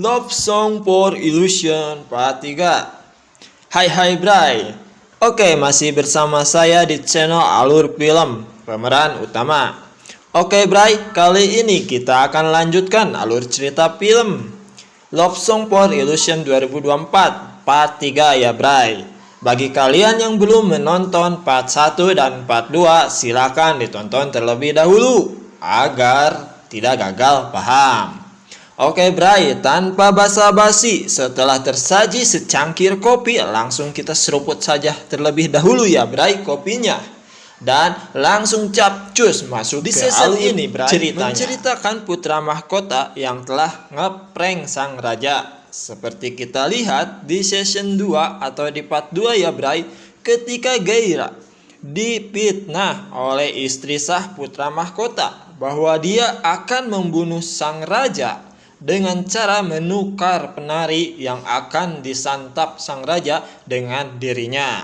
Love Song for Illusion Part 3. Hai Bray. Oke, masih bersama saya di channel Alur Film, pemeran utama. Oke Bray, kali ini kita akan lanjutkan alur cerita film Love Song for Illusion 2024 Part 3 ya Bray. Bagi kalian yang belum menonton part 1 dan part 2, silakan ditonton terlebih dahulu agar tidak gagal paham. Oke Bray, tanpa basa-basi, setelah tersaji secangkir kopi, langsung kita seruput saja terlebih dahulu ya Bray kopinya. Dan langsung capcus masuk di season ini Bray, ceritanya menceritakan putra mahkota yang telah ngeprank sang raja. Seperti kita lihat di season 2 atau di part 2 ya Bray, ketika Gaira dipitnah oleh istri sah putra mahkota bahwa dia akan membunuh sang raja dengan cara menukar penari yang akan disantap sang raja dengan dirinya.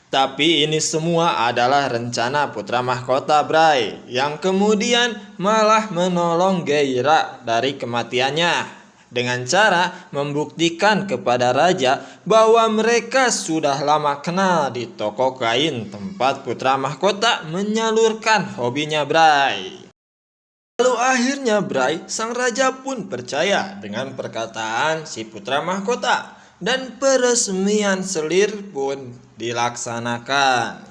Tapi ini semua adalah rencana putra mahkota Bray, yang kemudian malah menolong Gaira dari kematiannya dengan cara membuktikan kepada raja bahwa mereka sudah lama kenal di toko kain tempat putra mahkota menyalurkan hobinya Bray. Lalu akhirnya Bray, sang raja pun percaya dengan perkataan si putra mahkota dan peresmian selir pun dilaksanakan.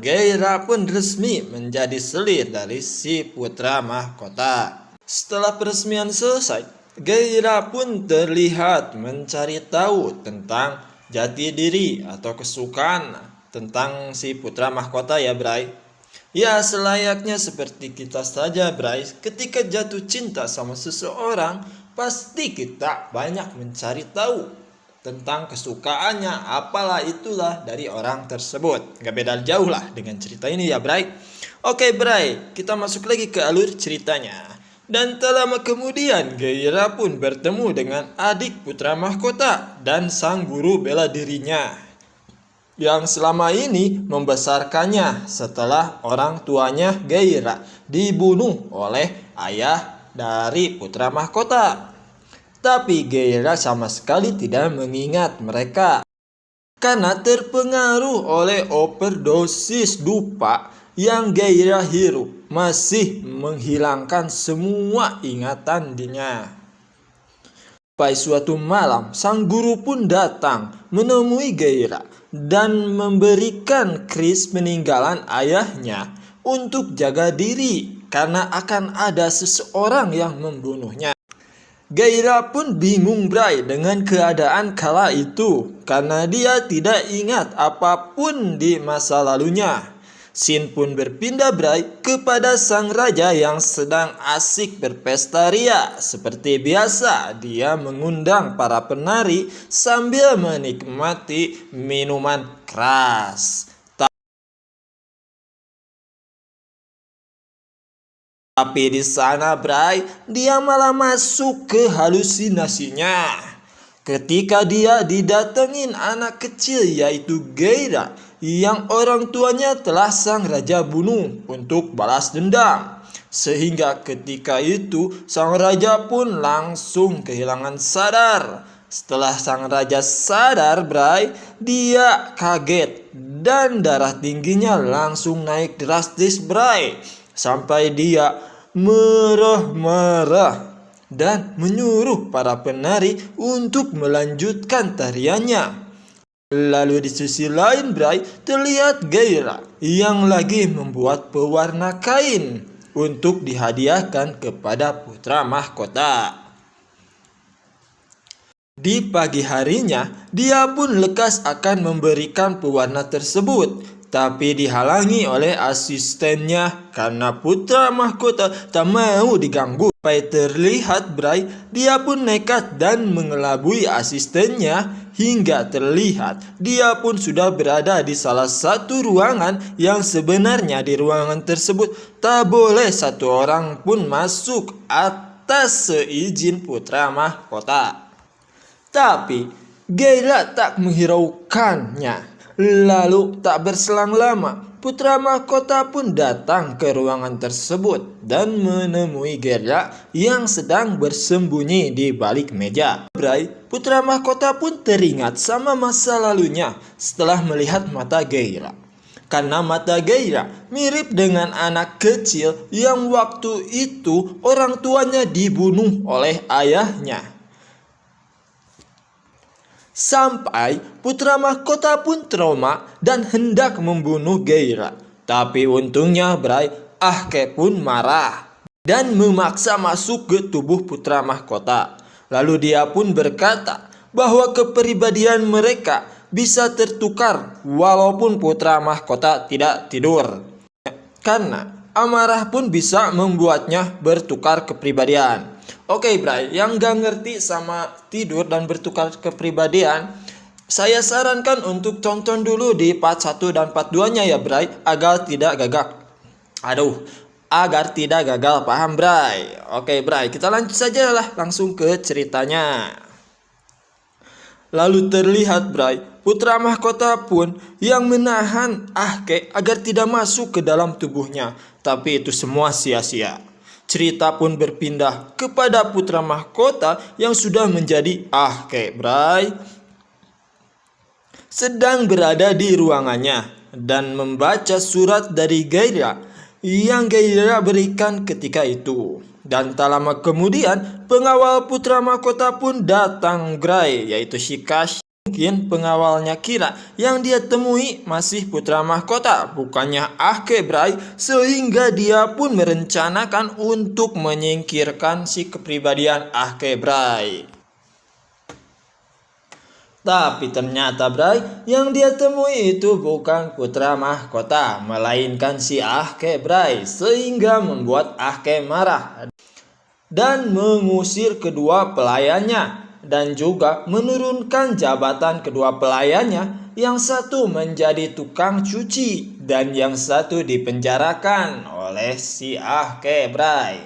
Gaira pun resmi menjadi selir dari si putra mahkota. Setelah peresmian selesai, Gaira pun terlihat mencari tahu tentang jati diri atau kesukaan tentang si putra mahkota ya Bray. Ya selayaknya seperti kita saja Bray, ketika jatuh cinta sama seseorang, pasti kita banyak mencari tahu tentang kesukaannya, apalah itulah dari orang tersebut. Gak beda jauh lah dengan cerita ini ya Bray. Oke Bray, kita masuk lagi ke alur ceritanya. Dan tak lama kemudian Gaira pun bertemu dengan adik putra mahkota dan sang guru bela dirinya yang selama ini membesarkannya setelah orang tuanya Gaira dibunuh oleh ayah dari putra mahkota. Tapi Gaira sama sekali tidak mengingat mereka karena terpengaruh oleh overdosis dupa yang Gaira hirup, masih menghilangkan semua ingatan dirinya. Pada suatu malam, sang guru pun datang menemui Gaira dan memberikan kris peninggalan ayahnya untuk jaga diri karena akan ada seseorang yang membunuhnya. Gaira pun bingung Bray dengan keadaan kala itu karena dia tidak ingat apapun di masa lalunya. Scene pun berpindah Bray kepada sang raja yang sedang asik berpesta ria. Seperti biasa, dia mengundang para penari sambil menikmati minuman keras. Tapi di sana Bray, dia malah masuk ke halusinasinya ketika dia didatengin anak kecil yaitu Gaira yang orang tuanya telah sang raja bunuh untuk balas dendam. Sehingga ketika itu sang raja pun langsung kehilangan sadar. Setelah sang raja sadar Bray, dia kaget dan darah tingginya langsung naik drastis Bray, sampai dia marah-marah dan menyuruh para penari untuk melanjutkan tariannya. Lalu di sisi lain Bray, terlihat Gaira yang lagi membuat pewarna kain untuk dihadiahkan kepada putra mahkota. Di pagi harinya, dia pun lekas akan memberikan pewarna tersebut, tapi dihalangi oleh asistennya karena putra mahkota tak mau diganggu. Sampai terlihat Bray, dia pun nekat dan mengelabui asistennya hingga terlihat dia pun sudah berada di salah satu ruangan yang sebenarnya di ruangan tersebut tak boleh satu orang pun masuk atas seizin putra mahkota. Tapi Gaira tak menghiraukannya. Lalu tak berselang lama, putra mahkota pun datang ke ruangan tersebut dan menemui Gaira yang sedang bersembunyi di balik meja. Bray, putra mahkota pun teringat sama masa lalunya setelah melihat mata Gaira. Karena mata Gaira mirip dengan anak kecil yang waktu itu orang tuanya dibunuh oleh ayahnya. Sampai putra mahkota pun trauma dan hendak membunuh Gaira. Tapi untungnya Bray, Ahke pun marah dan memaksa masuk ke tubuh putra mahkota. Lalu dia pun berkata bahwa kepribadian mereka bisa tertukar walaupun putra mahkota tidak tidur. Karena amarah pun bisa membuatnya bertukar kepribadian. Oke Bray, yang gak ngerti sama tidur dan bertukar kepribadian, saya sarankan untuk tonton dulu di part 1 dan part 2-nya ya Bray, agar tidak gagal paham Bray. Oke Bray, kita lanjut saja lah langsung ke ceritanya. Lalu terlihat Bray, putra mahkota pun yang menahan Ahke agar tidak masuk ke dalam tubuhnya. Tapi itu semua sia-sia. Cerita pun berpindah kepada putra mahkota yang sudah menjadi Ahke Bray. Sedang berada di ruangannya dan membaca surat dari Gaira yang Gaira berikan ketika itu. Dan tak lama kemudian pengawal putra mahkota pun datang Bray, yaitu si Kash. Mungkin pengawalnya kira yang dia temui masih putra mahkota, bukannya Ahke Bray, sehingga dia pun merencanakan untuk menyingkirkan si kepribadian Ahke Bray. Tapi ternyata Bray, yang dia temui itu bukan putra mahkota, melainkan si Ahke Bray, sehingga membuat Ahke marah dan mengusir kedua pelayannya. Dan juga menurunkan jabatan kedua pelayannya, yang satu menjadi tukang cuci dan yang satu dipenjarakan oleh si Ahke Bray.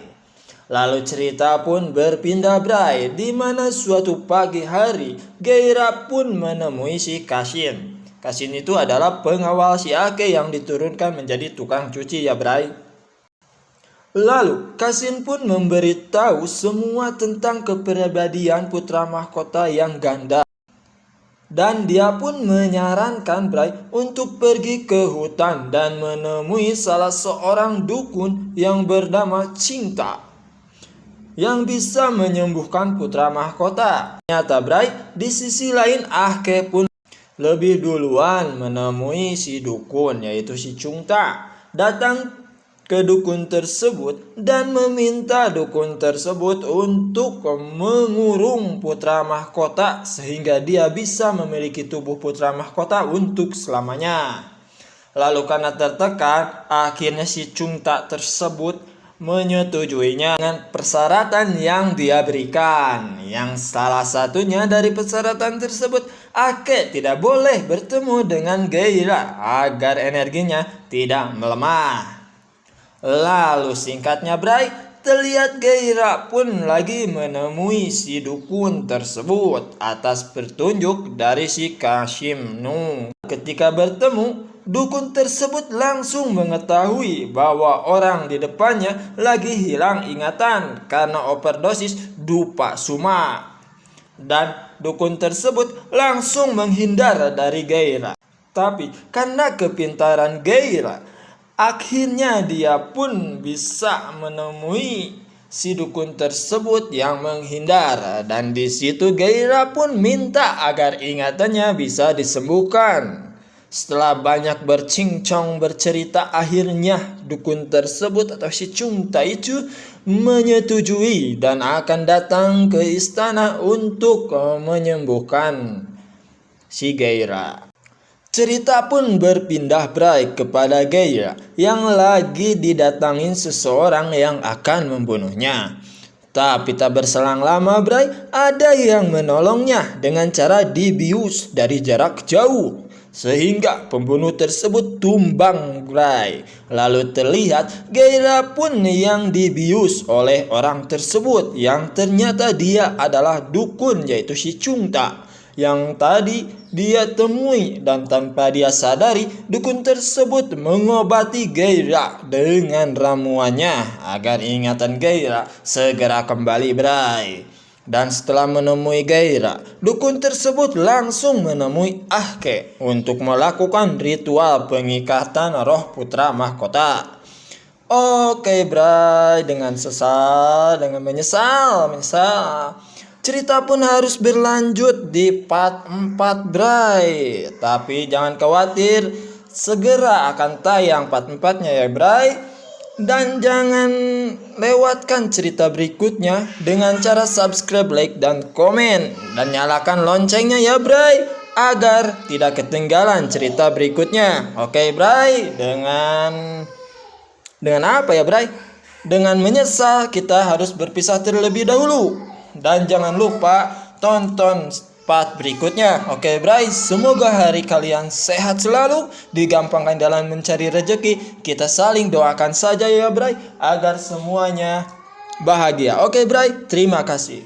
Lalu cerita pun berpindah Bray, di mana suatu pagi hari Gaira pun menemui si Kashin. Kashin itu adalah pengawal si Ahke yang diturunkan menjadi tukang cuci ya Bray. Lalu Kashin pun memberitahu semua tentang kepribadian putra mahkota yang ganda. Dan dia pun menyarankan Bray untuk pergi ke hutan dan menemui salah seorang dukun yang bernama Cinta, yang bisa menyembuhkan putra mahkota. Ternyata Bray, di sisi lain Ahke pun lebih duluan menemui si dukun, yaitu si Cungta. Datang ke dukun tersebut dan meminta dukun tersebut untuk mengurung putra mahkota sehingga dia bisa memiliki tubuh putra mahkota untuk selamanya. Lalu karena tertekan, akhirnya si Cungta tersebut menyetujuinya dengan persyaratan yang dia berikan. Yang salah satunya dari persyaratan tersebut, Ahke tidak boleh bertemu dengan Gaira agar energinya tidak melemah. Lalu singkatnya Bray, terlihat Gaira pun lagi menemui si dukun tersebut atas petunjuk dari si Kashim Nu. Ketika bertemu, dukun tersebut langsung mengetahui bahwa orang di depannya lagi hilang ingatan karena overdosis dupa suma. Dan dukun tersebut langsung menghindar dari Gaira. Tapi karena kepintaran Gaira, akhirnya dia pun bisa menemui si dukun tersebut yang menghindar, dan di situ Gaira pun minta agar ingatannya bisa disembuhkan. Setelah banyak bercincong bercerita, akhirnya dukun tersebut atau si Cungta itu menyetujui dan akan datang ke istana untuk menyembuhkan si Gaira. Cerita pun berpindah Bray kepada Gaira yang lagi didatangin seseorang yang akan membunuhnya. Tapi tak berselang lama Bray, ada yang menolongnya dengan cara dibius dari jarak jauh, sehingga pembunuh tersebut tumbang Bray. Lalu terlihat Gaira pun yang dibius oleh orang tersebut, yang ternyata dia adalah dukun, yaitu si Cungta, yang tadi dia temui, dan tanpa dia sadari dukun tersebut mengobati Gairah dengan ramuannya agar ingatan Gairah segera kembali, Bray. Dan setelah menemui Gairah, dukun tersebut langsung menemui Ahke untuk melakukan ritual pengikatan roh putra mahkota. Oke, Bray, dengan menyesal, cerita pun harus berlanjut di part 4, Bray. Tapi jangan khawatir, segera akan tayang part 4-nya ya, Bray. Dan jangan lewatkan cerita berikutnya dengan cara subscribe, like, dan komen. Dan nyalakan loncengnya ya, Bray, agar tidak ketinggalan cerita berikutnya. Oke, Bray, dengan apa ya, Bray? Dengan menyesal kita harus berpisah terlebih dahulu. Dan jangan lupa tonton part berikutnya. Oke, Bray, semoga hari kalian sehat selalu, digampangkan dalam mencari rezeki. Kita saling doakan saja ya, Bray, agar semuanya bahagia. Oke, Bray, terima kasih.